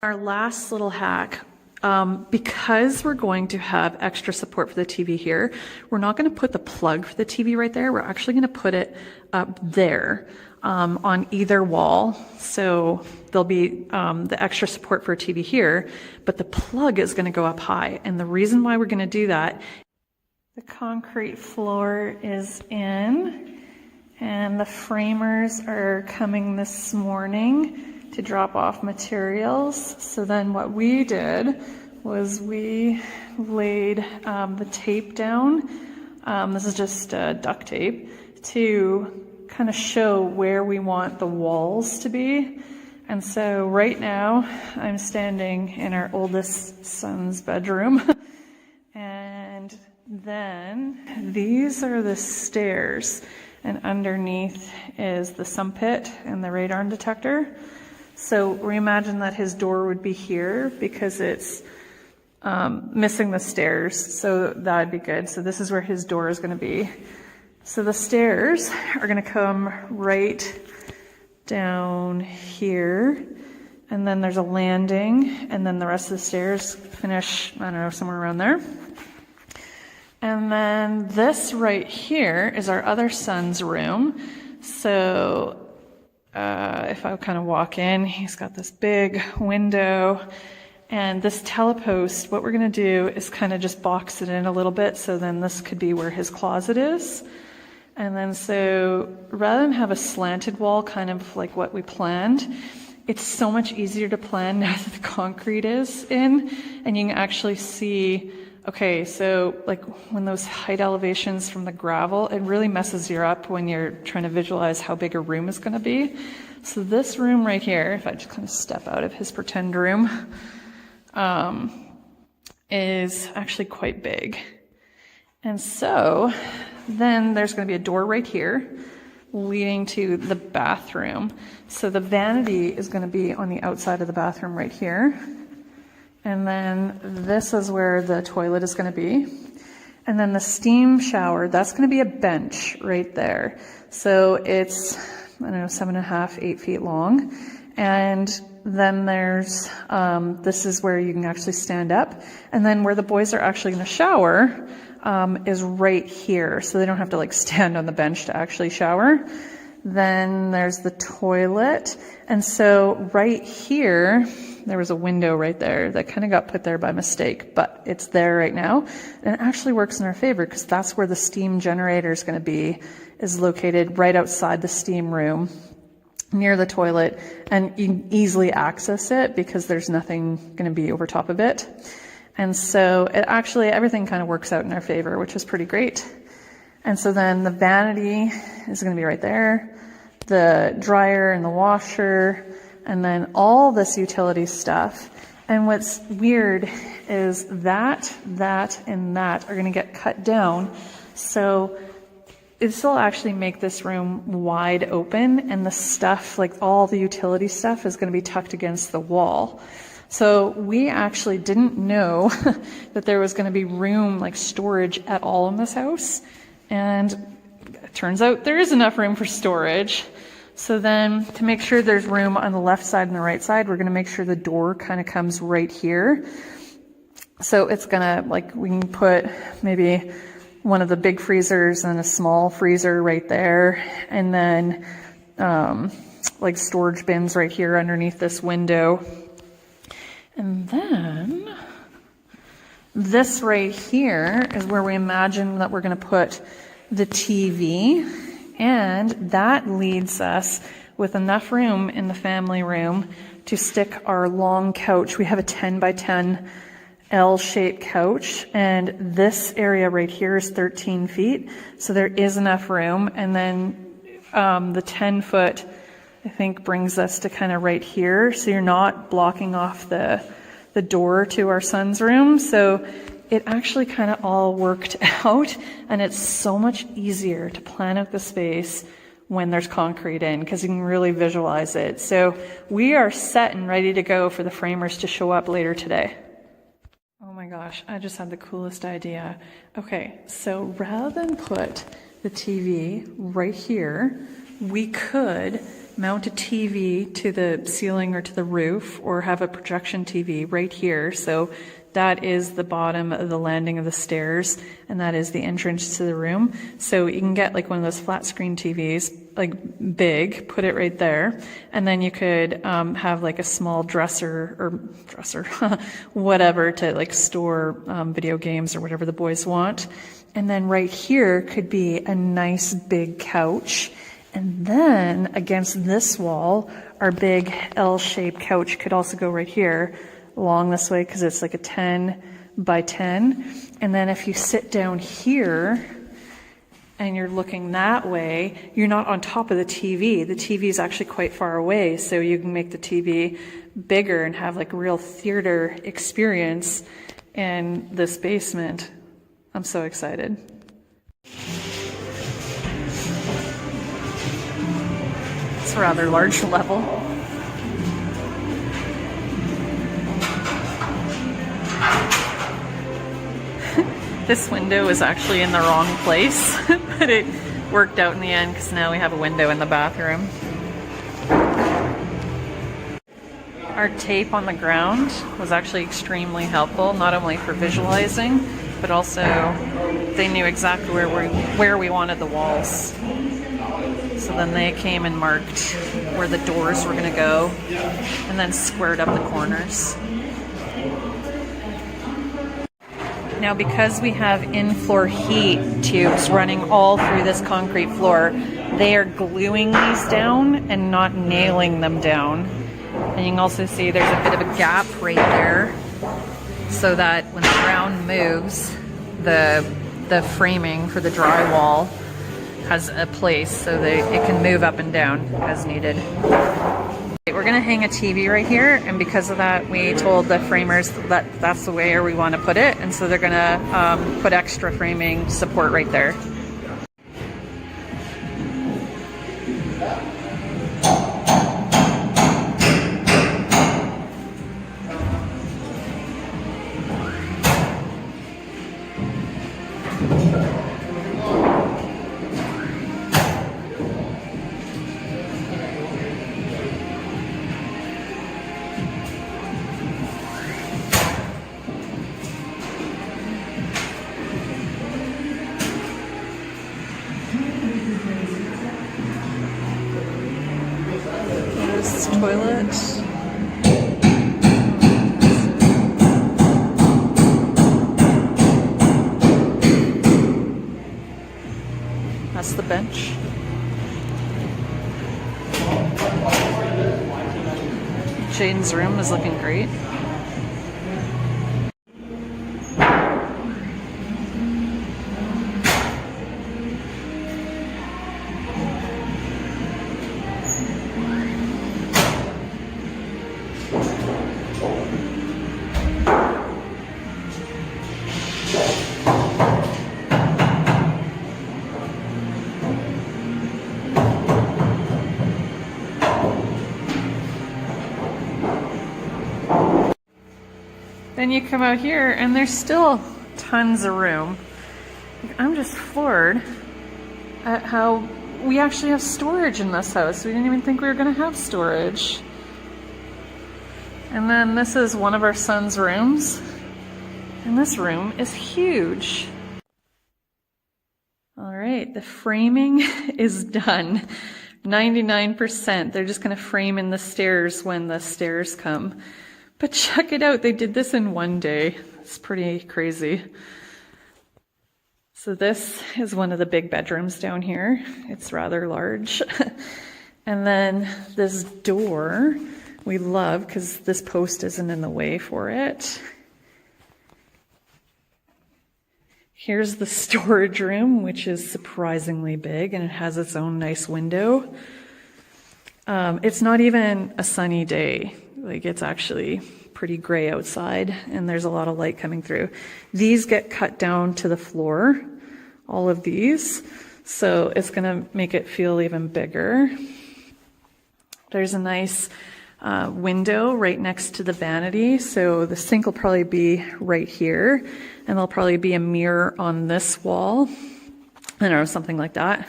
Our last little hack, because we're going to have extra support for the TV here, we're not going to put the plug for the TV right there. We're actually going to put it up there on either wall. So there'll be the extra support for a TV here, but the plug is going to go up high. And the reason why we're going to do that, the concrete floor is in, and the framers are coming this morning to drop off materials. So then what we did was we laid the tape down. This is just duct tape to kind of show where we want the walls to be. And so right now I'm standing in our oldest son's bedroom. And then these are the stairs, and underneath is the sump pit and the radar detector. So reimagine that his door would be here because it's missing the stairs, so that'd be good. So this is where his door is going to be. So the stairs are going to come right down here, and then there's a landing, and then the rest of the stairs finish, I don't know, somewhere around there. And then this right here is our other son's room. So if I kind of walk in, he's got this big window, and this telepost, what we're going to do is kind of just box it in a little bit, so then this could be where his closet is. And then so rather than have a slanted wall, kind of like what we planned, it's so much easier to plan now that the concrete is in, and you can actually see, okay, so like when those height elevations from the gravel, it really messes you up when you're trying to visualize how big a room is going to be. So this room right here, if I just kind of step out of his pretend room, is actually quite big. And so then there's going to be a door right here leading to the bathroom. So the vanity is going to be on the outside of the bathroom right here. And then this is where the toilet is going to be. And then the steam shower, that's going to be a bench right there. So it's, I don't know, 7.5, 8 feet long. And then there's, this is where you can actually stand up. And then where the boys are actually going to shower is right here. So they don't have to like stand on the bench to actually shower. Then there's the toilet. And so right here, there was a window right there that kind of got put there by mistake, but it's there right now. And it actually works in our favor because that's where the steam generator is going to be, is located right outside the steam room near the toilet. And you can easily access it because there's nothing going to be over top of it. And so it actually, everything kind of works out in our favor, which is pretty great. And so then the vanity is going to be right there, the dryer and the washer, and then all this utility stuff. And what's weird is that, and that are going to get cut down. So this will actually make this room wide open, and the stuff, like all the utility stuff, is going to be tucked against the wall. So we actually didn't know that there was going to be room, like storage at all in this house. And it turns out there is enough room for storage. So then to make sure there's room on the left side and the right side, we're going to make sure the door kind of comes right here. So it's going to, like, we can put maybe one of the big freezers and a small freezer right there. And then like storage bins right here underneath this window. And then this right here is where we imagine that we're going to put the TV. And that leads us with enough room in the family room to stick our long couch. We have a 10 by 10 L-shaped couch, and this area right here is 13 feet. So there is enough room. And then the 10 foot, I think, brings us to kind of right here. So you're not blocking off the door to our son's room. So it actually kind of all worked out, and it's so much easier to plan out the space when there's concrete in, because you can really visualize it. So we are set and ready to go for the framers to show up later today. Oh my gosh, I just had the coolest idea. Okay, so rather than put the TV right here, we could mount a TV to the ceiling or to the roof, or have a projection TV right here. So that is the bottom of the landing of the stairs, and that is the entrance to the room. So you can get like one of those flat screen TVs, like big, put it right there, and then you could have like a small dresser, whatever, to like store video games or whatever the boys want. And then right here could be a nice big couch. And then against this wall, our big L-shaped couch could also go right here along this way, because it's like a 10 by 10. And then if you sit down here and you're looking that way, you're not on top of the TV. The TV is actually quite far away, so you can make the TV bigger and have like a real theater experience in this basement. I'm so excited. It's a rather large level. This window is actually in the wrong place, but it worked out in the end because now we have a window in the bathroom. Our tape on the ground was actually extremely helpful, not only for visualizing, but also they knew exactly where we wanted the walls. So then they came and marked where the doors were going to go, and then squared up the corners. Now, because we have in-floor heat tubes running all through this concrete floor, they are gluing these down and not nailing them down. And you can also see there's a bit of a gap right there, so that when the ground moves, the framing for the drywall has a place so that it can move up and down as needed. We're gonna hang a TV right here, and because of that, we told the framers that that's the way we want to put it, and so they're gonna put extra framing support right there. Toilet. That's the bench. Jaden's room is looking great. Then you come out here and there's still tons of room. I'm just floored at how we actually have storage in this house. We didn't even think we were gonna have storage. And then this is one of our son's rooms. And this room is huge. All right, the framing is done. 99%. They're just gonna frame in the stairs when the stairs come. But check it out, they did this in one day. It's pretty crazy. So this is one of the big bedrooms down here. It's rather large. And then this door we love because this post isn't in the way for it. Here's the storage room, which is surprisingly big, and it has its own nice window. It's not even a sunny day. Like, it's actually pretty gray outside, and there's a lot of light coming through. These get cut down to the floor, all of these, so it's gonna make it feel even bigger. There's a nice window right next to the vanity, so the sink will probably be right here, and there'll probably be a mirror on this wall. I don't know, something like that.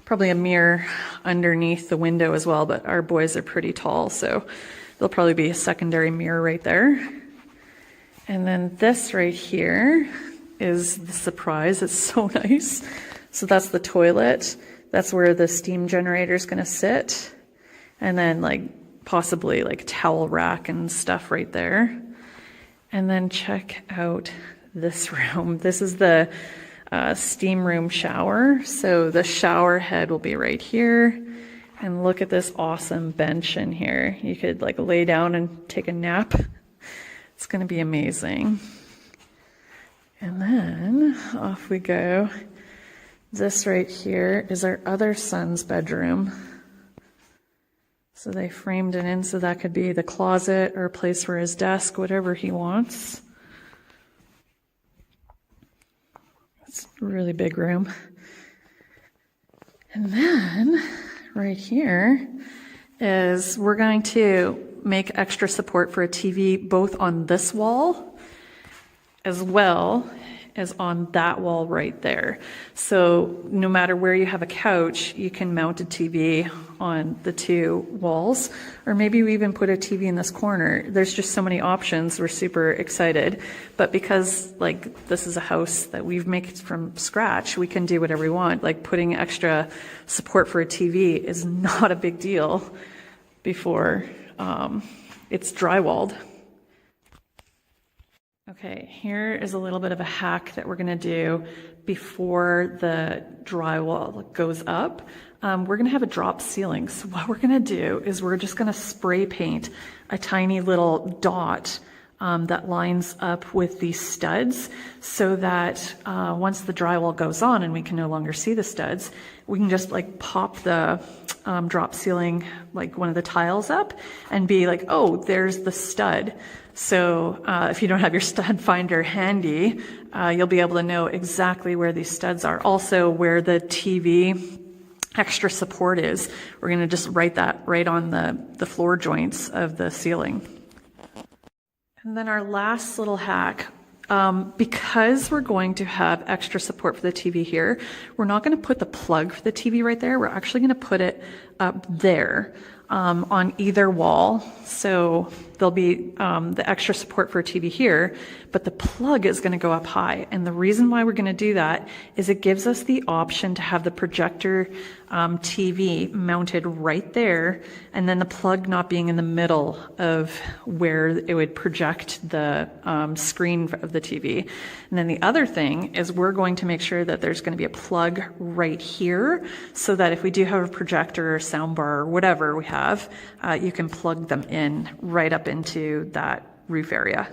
probably a mirror underneath the window as well, but our boys are pretty tall, so there'll probably be a secondary mirror right there. And then this right here is the surprise. It's so nice. So that's the toilet. That's where the steam generator is going to sit. And then like possibly like towel rack and stuff right there. And then check out this room. This is the steam room shower. So the shower head will be right here. And look at this awesome bench in here. You could like lay down and take a nap. It's going to be amazing. And then off we go. This right here is our other son's bedroom. So they framed it in so that could be the closet or a place for his desk, whatever he wants. It's a really big room. And then right here is we're going to make extra support for a TV both on this wall as well as on that wall right there. So no matter where you have a couch, you can mount a TV on the two walls, or maybe we even put a TV in this corner. There's just so many options. We're super excited. But because like this is a house that we've made from scratch, we can do whatever we want. Like putting extra support for a TV is not a big deal before it's drywalled. Okay, here is a little bit of a hack that we're going to do before the drywall goes up. We're going to have a drop ceiling. So what we're going to do is we're just going to spray paint a tiny little dot that lines up with these studs so that once the drywall goes on and we can no longer see the studs, we can just like pop the drop ceiling, like one of the tiles up and be like, oh, there's the stud. So if you don't have your stud finder handy, you'll be able to know exactly where these studs are. Also where the TV extra support is. We're going to just write that right on the floor joints of the ceiling. And then our last little hack, because we're going to have extra support for the TV here, we're not going to put the plug for the TV right there. We're actually going to put it up there on either wall. So there'll be the extra support for a TV here, but the plug is going to go up high. And the reason why we're going to do that is it gives us the option to have the projector TV mounted right there, and then the plug not being in the middle of where it would project the screen of the TV. And then the other thing is we're going to make sure that there's going to be a plug right here so that if we do have a projector or sound bar or whatever we have, you can plug them in right up into that roof area.